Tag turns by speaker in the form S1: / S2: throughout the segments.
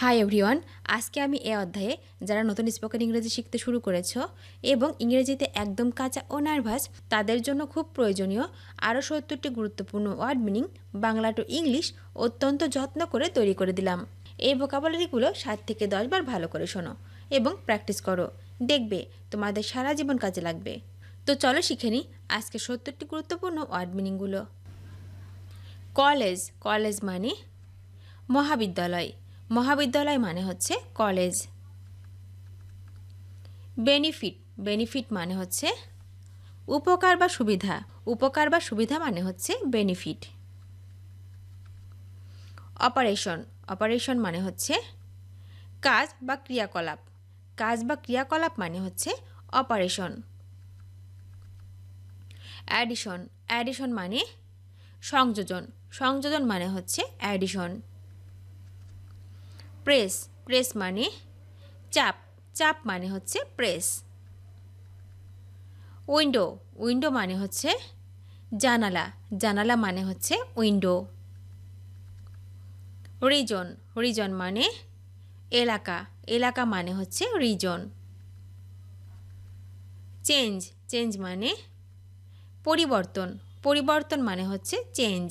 S1: Hi everyone, আজকে আমি এই অধ্যায়ে যারা নতুন স্পোকেন ইংরেজি শিখতে শুরু করেছো এবং ইংরেজিতে একদম কাঁচা ও নার্ভাস তাদের জন্য খুব প্রয়োজনীয় আরও ৭০টি গুরুত্বপূর্ণ word meaning Bangla to English অত্যন্ত যত্ন করে তৈরি করে দিলাম। এই ভোকাবুলারিগুলো ৭ থেকে ১০ বার ভালো করে শোনো এবং প্র্যাকটিস করো, দেখবে তোমাদের সারা জীবন কাজে লাগবে। তো চলো শিখে নিই আজকে ৭০টি গুরুত্বপূর্ণ ওয়ার্ড মিনিংগুলো। কলেজ, কলেজ মানে মহাবিদ্যালয়, মহাবিদ্যালয় মানে হচ্ছে কলেজ। বেনিফিট, বেনিফিট মানে হচ্ছে উপকার বা সুবিধা, উপকার বা সুবিধা মানে হচ্ছে বেনিফিট। অপারেশন, অপারেশন মানে হচ্ছে কাজ বা ক্রিয়াকলাপ, কাজ বা ক্রিয়াকলাপ মানে হচ্ছে অপারেশন। অ্যাডিশন, অ্যাডিশন মানে সংযোজন, সংযোজন মানে হচ্ছে অ্যাডিশন। প্রেস, প্রেস মানে চাপ, চাপ মানে হচ্ছে প্রেস। উইন্ডো, উইন্ডো মানে হচ্ছে জানালা, জানালা মানে হচ্ছে উইন্ডো। রিজন, রিজন মানে এলাকা, এলাকা মানে হচ্ছে রিজন। চেঞ্জ, চেঞ্জ মানে পরিবর্তন, পরিবর্তন মানে হচ্ছে চেঞ্জ।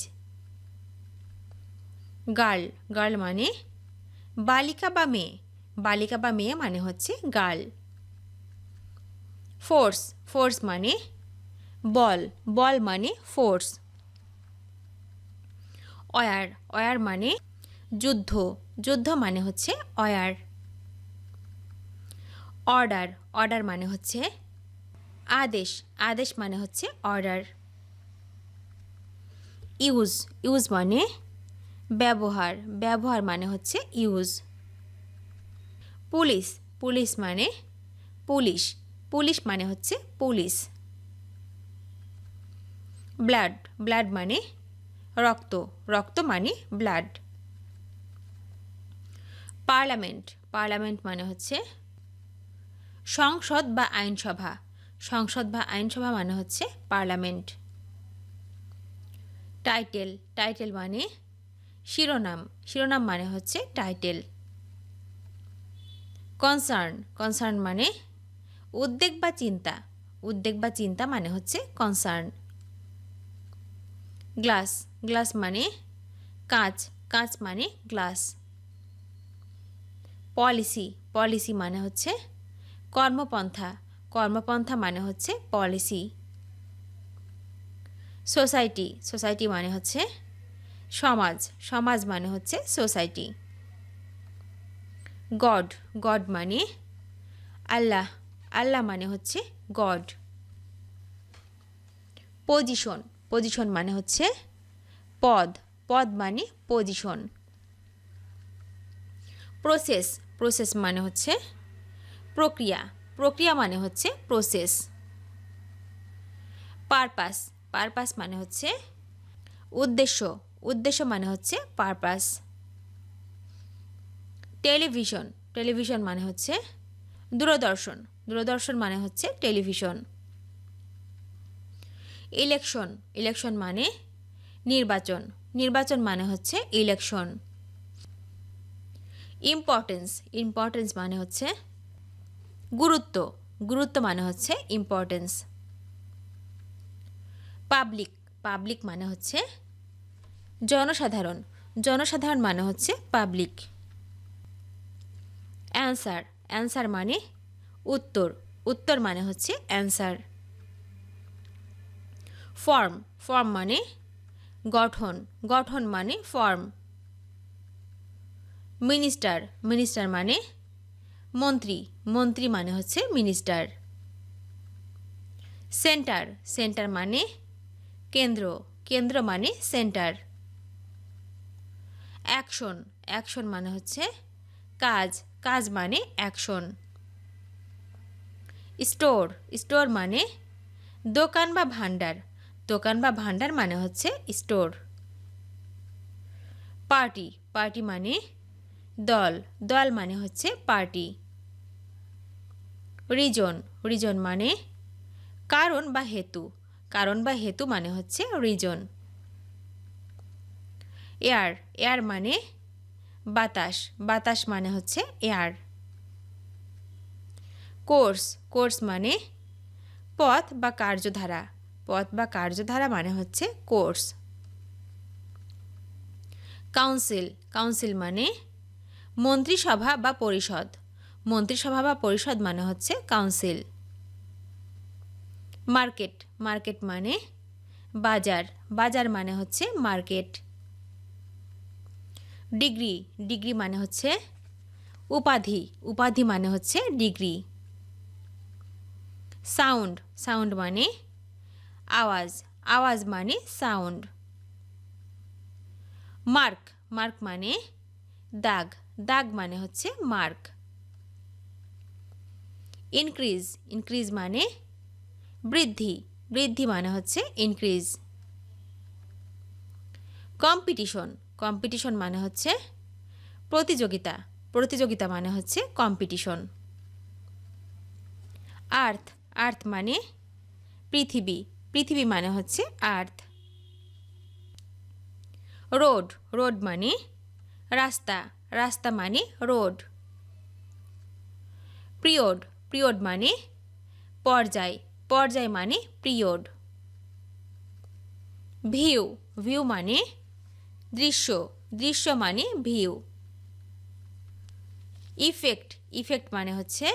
S1: গার্ল, গার্ল মানে বালিকা বা মেয়ে, বালিকা বা মেয়ে মানে হচ্ছে গার্ল। ফোর্স, ফোর্স মানে বল, বল মানে ফোর্স। অয়ার, অয়ার মানে যুদ্ধ, যুদ্ধ মানে হচ্ছে অয়ার। অর্ডার, অর্ডার মানে হচ্ছে আদেশ, আদেশ মানে হচ্ছে অর্ডার। ইউজ, ইউজ মানে ব্যবহার, ব্যবহার মানে হচ্ছে ইউজ। পুলিশ, পুলিশ মানে পুলিশ, পুলিশ মানে হচ্ছে পুলিশ। ব্লাড, ব্লাড মানে রক্ত, রক্ত মানে ব্লাড। পার্লামেন্ট, পার্লামেন্ট মানে হচ্ছে সংসদ বা আইনসভা, সংসদ বা আইনসভা মানে হচ্ছে পার্লামেন্ট। টাইটেল, টাইটেল মানে শিরোনাম, শিরোনাম মানে হচ্ছে টাইটেল। কনসার্ন, কনসার্ন মানে উদ্বেগ বা চিন্তা, উদ্বেগ বা চিন্তা মানে হচ্ছে কনসার্ন। গ্লাস, গ্লাস মানে কাঁচ, কাঁচ মানে গ্লাস। পলিসি, পলিসি মানে হচ্ছে কর্মপন্থা, কর্মপন্থা মানে হচ্ছে পলিসি। সোসাইটি, সোসাইটি মানে হচ্ছে সমাজ, সমাজ মানে হচ্ছে সোসাইটি। গড, গড মানে আল্লাহ, আল্লাহ মানে হচ্ছে গড। পজিশন, পজিশন মানে হচ্ছে পদ, পদ মানে পজিশন। প্রসেস, প্রসেস মানে হচ্ছে প্রক্রিয়া, প্রক্রিয়া মানে হচ্ছে প্রসেস। পারপাস, পারপাস মানে হচ্ছে উদ্দেশ্য, উদ্দেশ্য মানে হচ্ছে পারপাস। টেলিভিশন, টেলিভিশন মানে হচ্ছে দূরদর্শন, দূরদর্শন মানে হচ্ছে টেলিভিশন। ইলেকশন, ইলেকশন মানে নির্বাচন, নির্বাচন মানে হচ্ছে ইলেকশন। ইম্পর্টেন্স, ইম্পর্টেন্স মানে হচ্ছে গুরুত্ব, গুরুত্ব মানে হচ্ছে ইম্পর্টেন্স। পাবলিক, পাবলিক মানে হচ্ছে জনসাধারণ, জনসাধারণ মানে হচ্ছে পাবলিক। অ্যান্সার, অ্যান্সার মানে উত্তর, উত্তর মানে হচ্ছে অ্যান্সার। ফর্ম, ফর্ম মানে গঠন, গঠন মানে ফর্ম। মিনিস্টার, মিনিস্টার মানে মন্ত্রী, মন্ত্রী মানে হচ্ছে মিনিস্টার। সেন্টার, সেন্টার মানে কেন্দ্র, কেন্দ্র মানে সেন্টার। অ্যাকশন, অ্যাকশন মানে হচ্ছে কাজ, কাজ মানে অ্যাকশন। স্টোর, স্টোর মানে দোকান বা ভাণ্ডার, দোকান বা ভাণ্ডার মানে হচ্ছে স্টোর। পার্টি, পার্টি মানে দল, দল মানে হচ্ছে পার্টি। রিজন, রিজন মানে কারণ বা হেতু, কারণ বা হেতু মানে হচ্ছে রিজন। এয়ার, এয়ার মানে বাতাস, বাতাস মানে হচ্ছে এয়ার। কোর্স, কোর্স মানে পথ বা কার্যধারা, পথ বা কার্যধারা মানে হচ্ছে কোর্স। কাউন্সিল, কাউন্সিল মানে মন্ত্রিসভা বা পরিষদ, মন্ত্রিসভা বা পরিষদ মানে হচ্ছে কাউন্সিল। মার্কেট, মার্কেট মানে বাজার, বাজার মানে হচ্ছে মার্কেট। ডিগ্রি, ডিগ্রি মানে হচ্ছে উপাধি, উপাধি মানে হচ্ছে ডিগ্রি। সাউন্ড, সাউন্ড মানে আওয়াজ, আওয়াজ মানে সাউন্ড। মার্ক, মার্ক মানে দাগ, দাগ মানে হচ্ছে মার্ক। ইনক্রিজ, ইনক্রিজ মানে বৃদ্ধি, বৃদ্ধি মানে হচ্ছে ইনক্রিজ। কম্পিটিশন, কম্পিটিশন মানে হচ্ছে প্রতিযোগিতা, প্রতিযোগিতা মানে হচ্ছে কম্পিটিশন। আর্থ, আর্থ মানে পৃথিবী, পৃথিবী মানে হচ্ছে আর্থ। রোড, রোড মানে রাস্তা, রাস্তা মানে রোড। পিরিয়ড, পিরিয়ড মানে পর্যায়, পর্যায় মানে পিরিয়ড। ভিউ, ভিউ মানে দৃশ্য, দৃশ্য মানে ভিউ। ইফেক্ট, ইফেক্ট মানে হচ্ছে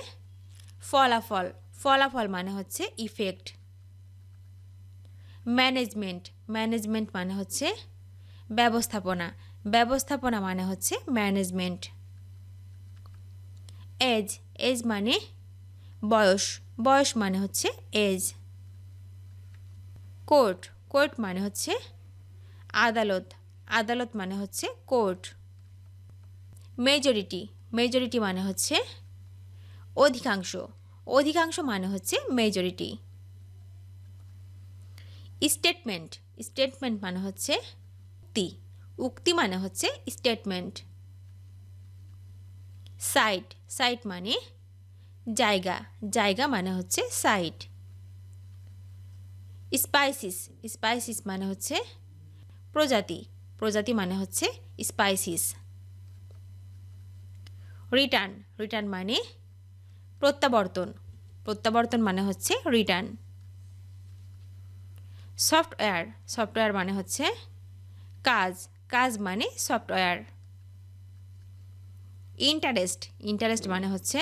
S1: ফলাফল, ফলাফল মানে হচ্ছে ইফেক্ট। ম্যানেজমেন্ট, ম্যানেজমেন্ট মানে হচ্ছে ব্যবস্থাপনা, ব্যবস্থাপনা মানে হচ্ছে ম্যানেজমেন্ট। এজ, এজ মানে বয়স, বয়স মানে হচ্ছে এজ। কোর্ট, কোর্ট মানে হচ্ছে আদালত, আদালত মানে হচ্ছে কোর্ট। মেজরিটি, মেজরিটি মানে হচ্ছে অধিকাংশ, অধিকাংশ মানে হচ্ছে মেজরিটি। স্টেটমেন্ট, স্টেটমেন্ট মানে হচ্ছে উক্তি, উক্তি মানে হচ্ছে স্টেটমেন্ট। সাইট, সাইট মানে জায়গা, জায়গা মানে হচ্ছে সাইট। স্পাইসিস, স্পাইসিস মানে হচ্ছে প্রজাতি, প্রজাতি মানে হচ্ছে স্পাইসিস। রিটার্ন, রিটার্ন মানে প্রত্যাবর্তন, প্রত্যাবর্তন মানে হচ্ছে রিটার্ন। সফটওয়্যার, সফটওয়্যার মানে হচ্ছে কাজ, কাজ মানে সফটওয়্যার। ইন্টারেস্ট, ইন্টারেস্ট মানে হচ্ছে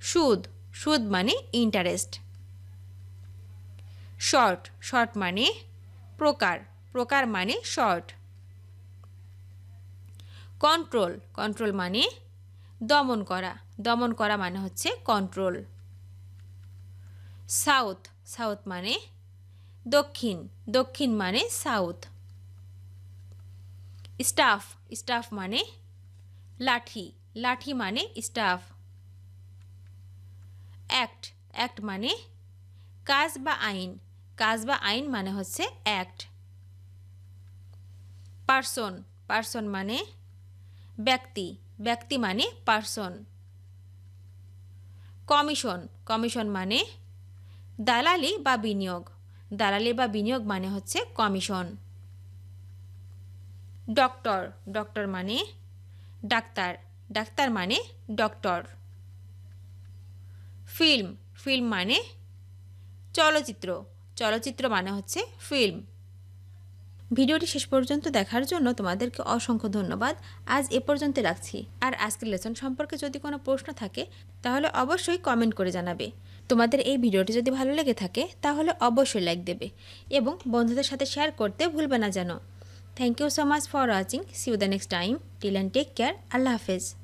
S1: সুদ, সুদ মানে ইন্টারেস্ট। শর্ট, শর্ট মানে প্রকার, প্রকার মানে শর্ট। কন্ট্রোল, কন্ট্রোল মানে দমন করা, দমন করা মানে হচ্ছে কন্ট্রোল। সাউথ, সাউথ মানে দক্ষিণ, দক্ষিণ মানে সাউথ। স্টাফ, স্টাফ মানে লাঠি, লাঠি মানে স্টাফ। অ্যাক্ট, অ্যাক্ট মানে কাজ বা আইন, কাজ বা আইন মানে হচ্ছে অ্যাক্ট। পার্সন, পার্সন মানে ব্যক্তি, ব্যক্তি মানে পার্সন। কমিশন, কমিশন মানে দালালি বা বিনিয়োগ, দালালি বা বিনিয়োগ মানে হচ্ছে কমিশন। ডক্টর, ডক্টর মানে ডাক্তার, ডাক্তার মানে ডক্টর। ফিল্ম, ফিল্ম মানে চলচ্চিত্র, চলচ্চিত্র মানে হচ্ছে ফিল্ম। ভিডিওটি শেষ পর্যন্ত দেখার জন্য তোমাদেরকে অসংখ্য ধন্যবাদ। আজ এ পর্যন্ত রাখছি। আর আজকের লেসন সম্পর্কে যদি কোনো প্রশ্ন থাকে তাহলে অবশ্যই কমেন্ট করে জানাবে। তোমাদের এই ভিডিওটি যদি ভালো লেগে থাকে তাহলে অবশ্যই লাইক দেবে এবং বন্ধুদের সাথে শেয়ার করতে ভুলবে না যেন। Thank you so much for watching. See you the next time. Till and take care. আল্লাহ হাফেজ।